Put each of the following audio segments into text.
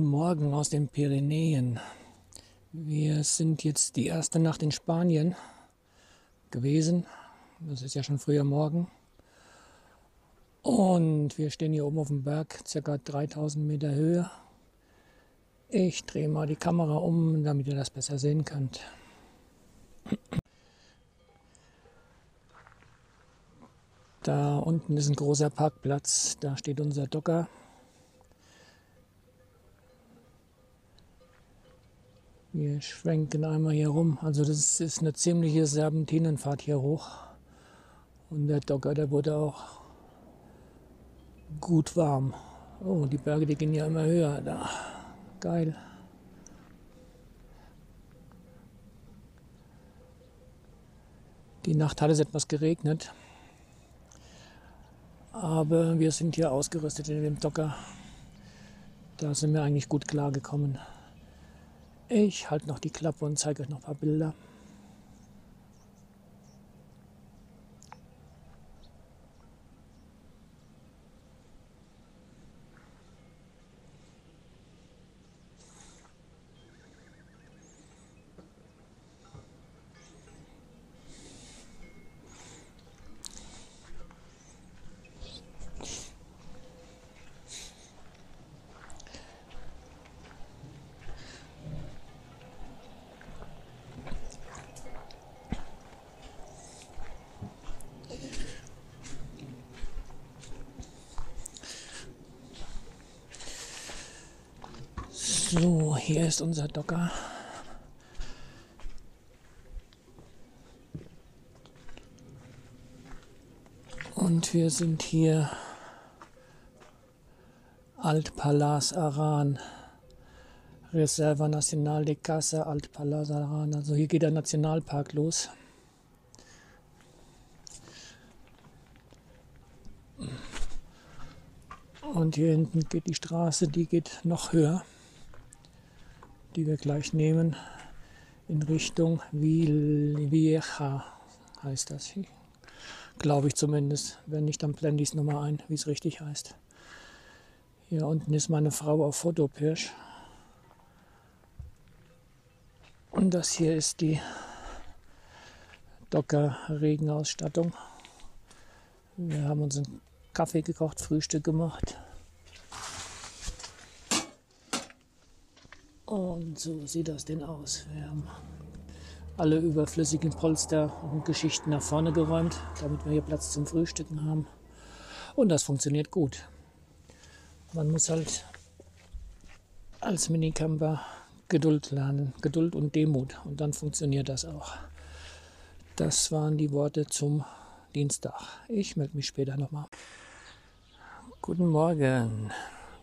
Morgen aus den Pyrenäen. Wir sind jetzt die erste Nacht in Spanien gewesen. Das ist ja schon früher Morgen. Und wir stehen hier oben auf dem Berg, ca. 3000 Meter Höhe. Ich drehe mal die Kamera um, damit ihr das besser sehen könnt. Da unten ist ein großer Parkplatz, da steht unser Docker. Wir schwenken einmal hier rum. Also das ist eine ziemliche Serpentinenfahrt hier hoch. Und der Docker, der wurde auch gut warm. Oh, die Berge, die gehen ja immer höher da. Geil. Die Nacht hat es etwas geregnet. Aber wir sind hier ausgerüstet in dem Docker. Da sind wir eigentlich gut klargekommen. Ich halte noch die Klappe und zeige euch noch ein paar Bilder. So, hier ist unser Docker. Und wir sind hier Alt Palas Aran, Reserva Nacional de Caza Alt Palas Aran. Also hier geht der Nationalpark los. Und hier hinten geht die Straße, die geht noch höher, die wir gleich nehmen, in Richtung Vieja heißt das. Glaube ich zumindest. Wenn nicht, dann blende ich es nochmal ein, wie es richtig heißt. Hier unten ist meine Frau auf Fotopirsch. Und das hier ist die Docker-Regenausstattung. Wir haben uns einen Kaffee gekocht, Frühstück gemacht. Und so sieht das denn aus. Wir haben alle überflüssigen Polster und Geschichten nach vorne geräumt, damit wir hier Platz zum Frühstücken haben. Und das funktioniert gut. Man muss halt als Minicamper Geduld lernen, Geduld und Demut. Und dann funktioniert das auch. Das waren die Worte zum Dienstag. Ich melde mich später nochmal. Guten Morgen.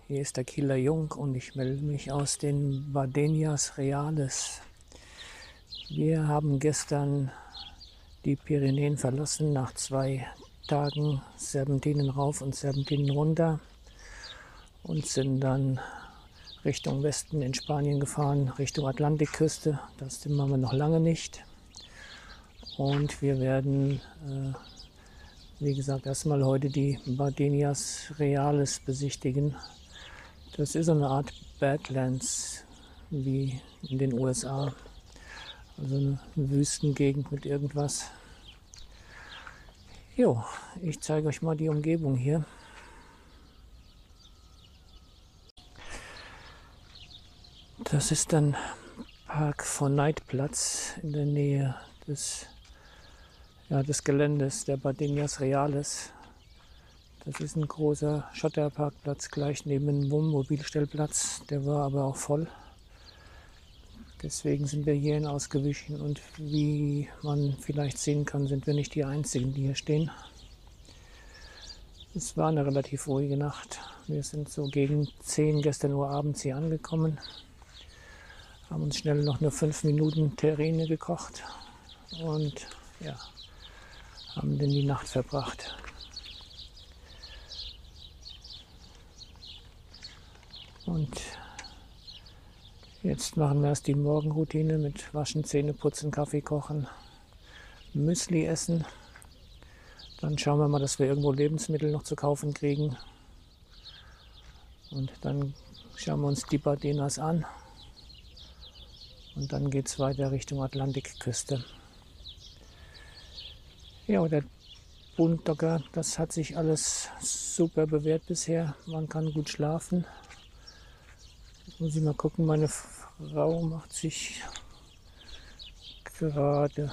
Hier ist der Kieler Jung und ich melde mich aus den Bardeñas Reales. Wir haben gestern die Pyrenäen verlassen nach 2 Tagen Serpentinen rauf und Serpentinen runter und sind dann Richtung Westen in Spanien gefahren, Richtung Atlantikküste. Das sind wir noch lange nicht. Und wir werden, wie gesagt, erstmal heute die Bardeñas Reales besichtigen. Das ist so eine Art Badlands wie in den USA. Also eine Wüstengegend mit irgendwas. Jo, ich zeige euch mal die Umgebung hier. Das ist dann Park Fornite Platz in der Nähe des Geländes der Bardeñas Reales. Das ist ein großer Schotterparkplatz gleich neben dem Wohnmobilstellplatz. Der war aber auch voll. Deswegen sind wir hierhin ausgewichen und wie man vielleicht sehen kann, sind wir nicht die Einzigen, die hier stehen. Es war eine relativ ruhige Nacht. Wir sind so gegen 10 gestern Uhr abends hier angekommen, haben uns schnell noch eine 5 Minuten Terrine gekocht und ja, haben dann die Nacht verbracht. Und jetzt machen wir erst die Morgenroutine mit Waschen, Zähne putzen, Kaffee kochen, Müsli essen. Dann schauen wir mal, dass wir irgendwo Lebensmittel noch zu kaufen kriegen. Und dann Schauen wir uns die Bardenas an. Und dann geht es weiter Richtung Atlantikküste. Ja, der Boondocker, das hat sich alles super bewährt bisher. Man kann gut schlafen. Jetzt muss ich mal gucken, meine Frau macht sich gerade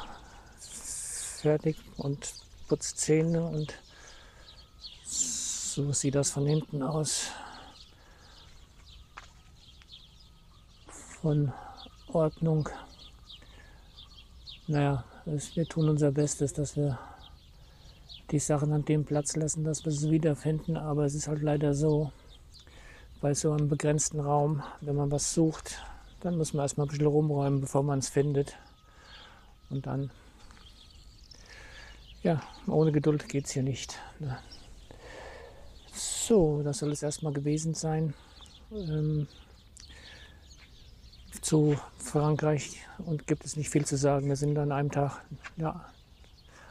fertig und putzt Zähne und so sieht das von hinten aus. Von Ordnung. Naja, wir tun unser Bestes, dass wir die Sachen an dem Platz lassen, dass wir sie wiederfinden. Aber es ist halt leider so, bei so einem begrenzten Raum, wenn man was sucht, dann muss man erstmal ein bisschen rumräumen, bevor man es findet. Und dann, ja, ohne Geduld geht es hier nicht. So, das soll es erstmal gewesen sein. Zu Frankreich und gibt es nicht viel zu sagen. Wir sind an einem Tag, ja,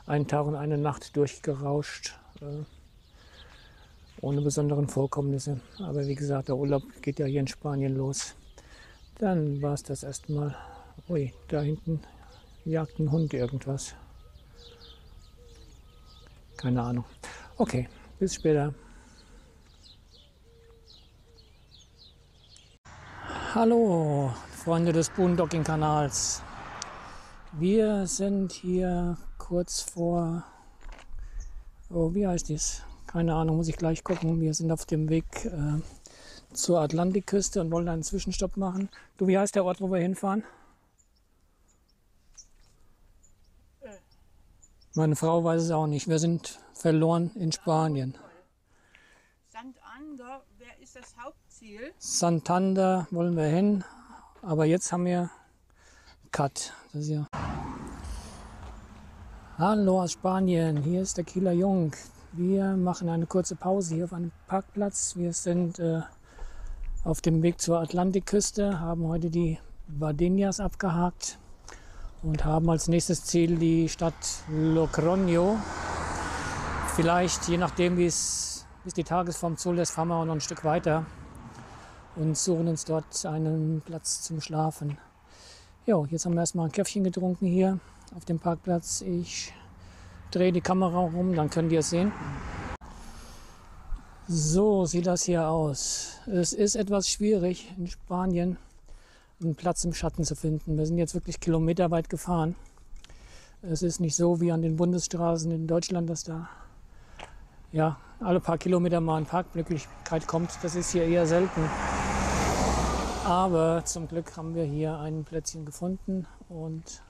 einen Tag und eine Nacht durchgerauscht, ohne besonderen Vorkommnisse. Aber wie gesagt, der Urlaub geht ja hier in Spanien los. Dann war es das erstmal. Ui, da hinten jagt ein Hund irgendwas. Keine Ahnung. Okay, bis später. Hallo, Freunde des Boondocking-Kanals. Wir sind hier kurz vor, oh, wie heißt dies? Keine Ahnung, muss ich gleich gucken. Wir sind auf dem Weg zur Atlantikküste und wollen einen Zwischenstopp machen. Du, wie heißt der Ort, wo wir hinfahren? Meine Frau weiß es auch nicht. Wir sind verloren in Spanien. Santander, wer ist das Hauptziel? Santander wollen wir hin, aber jetzt haben wir Cut. Das ist ja. Hallo aus Spanien, hier ist der Kieler Jung. Wir machen eine kurze Pause hier auf einem Parkplatz. Wir sind auf dem Weg zur Atlantikküste, haben heute die Bardenas abgehakt und haben als nächstes Ziel die Stadt Logroño. Vielleicht, je nachdem, wie es die Tagesform zulässt, fahren wir auch noch ein Stück weiter und suchen uns dort einen Platz zum Schlafen. Jo, jetzt haben wir erstmal ein Käffchen getrunken hier auf dem Parkplatz. Ich drehe die Kamera rum, dann könnt ihr es sehen. So sieht das hier aus. Es ist etwas schwierig in Spanien einen Platz im Schatten zu finden. Wir sind jetzt wirklich kilometerweit gefahren. Es ist nicht so wie an den Bundesstraßen in Deutschland, dass da ja, alle paar Kilometer mal eine Parkmöglichkeit kommt. Das ist hier eher selten. Aber zum Glück haben wir hier ein Plätzchen gefunden und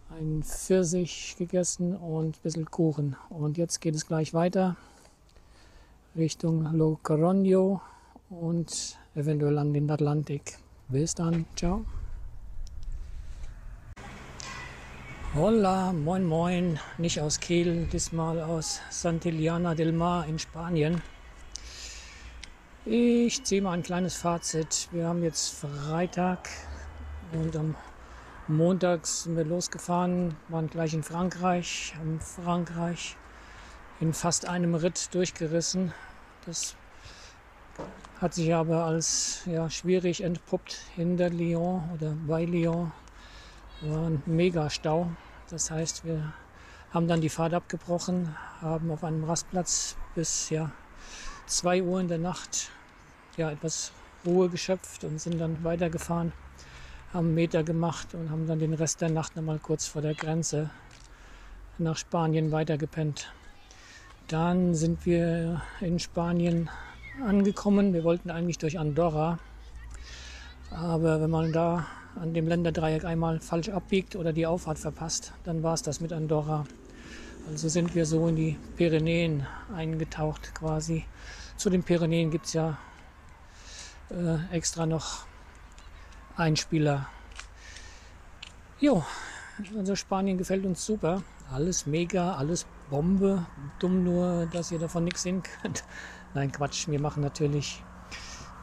ein Pfirsich gegessen und ein bisschen Kuchen. Und jetzt geht es gleich weiter Richtung Logroño und eventuell an den Atlantik. Bis dann, ciao. Hola, moin moin, nicht aus Kiel, diesmal aus Santillana del Mar in Spanien. Ich ziehe mal ein kleines Fazit. Wir haben jetzt Freitag und am Montag sind wir losgefahren, waren gleich in Frankreich, haben Frankreich in fast einem Ritt durchgerissen. Das hat sich aber als ja, schwierig entpuppt hinter Lyon oder bei Lyon. War ein Megastau. Das heißt, wir haben dann die Fahrt abgebrochen, haben auf einem Rastplatz bis 2 Uhr in der Nacht etwas Ruhe geschöpft und sind dann weitergefahren, haben Meter gemacht und haben dann den Rest der Nacht nochmal kurz vor der Grenze nach Spanien weitergepennt. Dann sind wir in Spanien angekommen. Wir wollten eigentlich durch Andorra, aber wenn man da an dem Länderdreieck einmal falsch abbiegt oder die Auffahrt verpasst, dann war es das mit Andorra. Also sind wir so in die Pyrenäen eingetaucht quasi. Zu den Pyrenäen gibt es ja extra noch Einspieler. Jo, also Spanien gefällt uns super. Alles mega, alles Bombe. Dumm nur, dass ihr davon nichts sehen könnt. Nein, Quatsch. Wir machen natürlich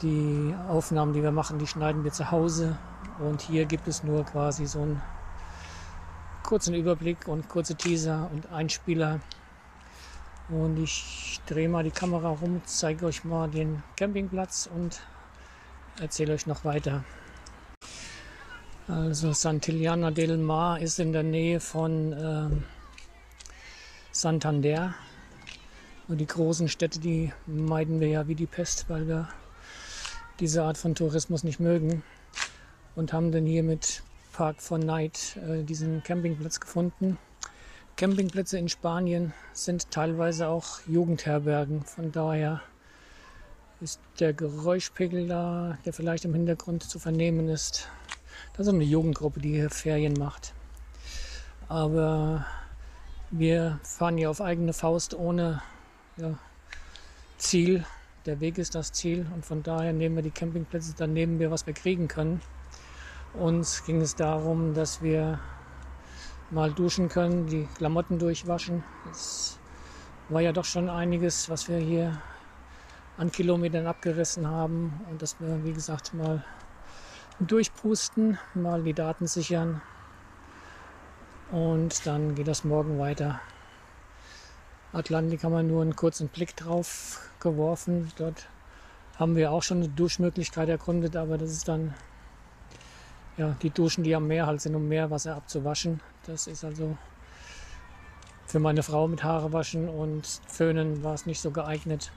die Aufnahmen, die wir machen, die schneiden wir zu Hause. Und hier gibt es nur quasi so einen kurzen Überblick und kurze Teaser und Einspieler. Und ich drehe mal die Kamera rum, zeige euch mal den Campingplatz und erzähle euch noch weiter. Also Santillana del Mar ist in der Nähe von Santander. Und die großen Städte, die meiden wir ja wie die Pest, weil wir diese Art von Tourismus nicht mögen. Und haben dann hier mit Park for Night diesen Campingplatz gefunden. Campingplätze in Spanien sind teilweise auch Jugendherbergen. Von daher ist der Geräuschpegel da, der vielleicht im Hintergrund zu vernehmen ist. Das ist eine Jugendgruppe, die hier Ferien macht. Aber wir fahren hier auf eigene Faust ohne Ziel. Der Weg ist das Ziel und von daher nehmen wir die Campingplätze, dann nehmen wir, was wir kriegen können. Uns ging es darum, dass wir mal duschen können, die Klamotten durchwaschen. Es war ja doch schon einiges, was wir hier an Kilometern abgerissen haben und dass wir, wie gesagt, mal durchpusten, mal die Daten sichern und dann geht das morgen weiter. Atlantik haben wir nur einen kurzen Blick drauf geworfen. Dort haben wir auch schon eine Duschmöglichkeit erkundet, aber das ist dann die Duschen, die am Meer halt sind, um Meerwasser abzuwaschen. Das ist also für meine Frau mit Haare waschen und Föhnen war es nicht so geeignet.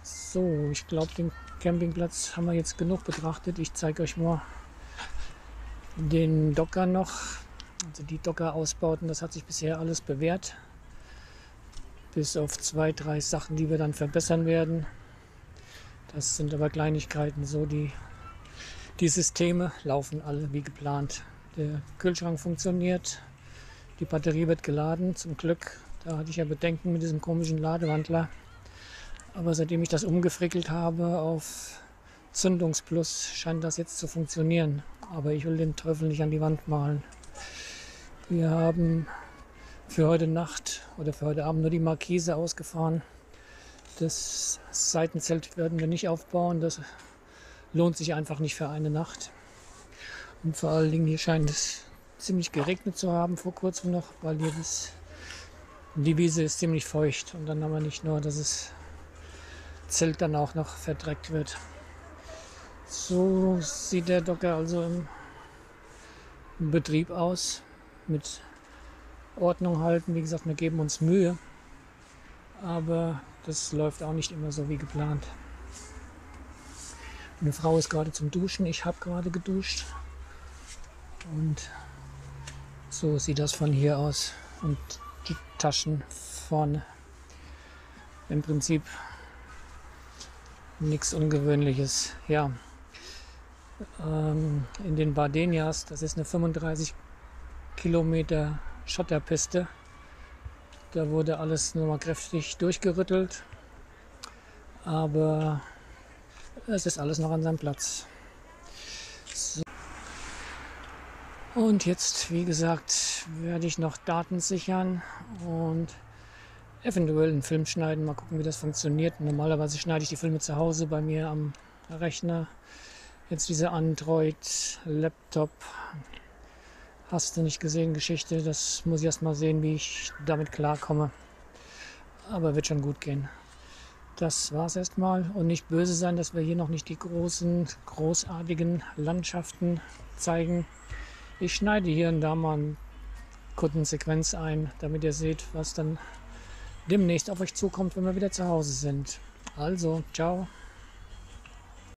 So, ich glaube, den Campingplatz haben wir jetzt genug betrachtet. Ich zeige euch mal den Docker noch. Also die Docker-Ausbauten, das hat sich bisher alles bewährt. Bis auf 2, 3 Sachen, die wir dann verbessern werden. Das sind aber Kleinigkeiten. So, die Systeme laufen alle wie geplant. Der Kühlschrank funktioniert, die Batterie wird geladen, zum Glück. Da hatte ich ja Bedenken mit diesem komischen Ladewandler. Aber seitdem ich das umgefrickelt habe auf Zündungsplus, scheint das jetzt zu funktionieren. Aber ich will den Teufel nicht an die Wand malen. Wir haben für heute Nacht oder für heute Abend nur die Markise ausgefahren. Das Seitenzelt werden wir nicht aufbauen. Das lohnt sich einfach nicht für eine Nacht. Und vor allen Dingen hier scheint es ziemlich geregnet zu haben vor kurzem noch, weil hier die Wiese ist ziemlich feucht. Und dann haben wir nicht nur, dass das Zelt dann auch noch verdreckt wird. So sieht der Docker also im Betrieb aus. Mit Ordnung halten. Wie gesagt, wir geben uns Mühe. Aber das läuft auch nicht immer so wie geplant. Meine Frau ist gerade zum Duschen, ich habe gerade geduscht und so sieht das von hier aus und die Taschen vorne. Im Prinzip nichts Ungewöhnliches. Ja, in den Bardenias, das ist eine 35 Kilometer Schotterpiste. Da wurde alles nur mal kräftig durchgerüttelt, aber es ist alles noch an seinem Platz. So. Und jetzt, wie gesagt, werde ich noch Daten sichern und eventuell einen Film schneiden. Mal gucken, wie das funktioniert. Normalerweise schneide ich die Filme zu Hause bei mir am Rechner. Jetzt diese Android-Laptop. Hast du nicht gesehen, Geschichte. Das muss ich erst mal sehen, wie ich damit klarkomme. Aber wird schon gut gehen. Das war's erstmal und nicht böse sein, dass wir hier noch nicht die großartigen Landschaften zeigen. Ich schneide hier und da mal eine kurze Sequenz ein, damit ihr seht, was dann demnächst auf euch zukommt, wenn wir wieder zu Hause sind. Also, ciao.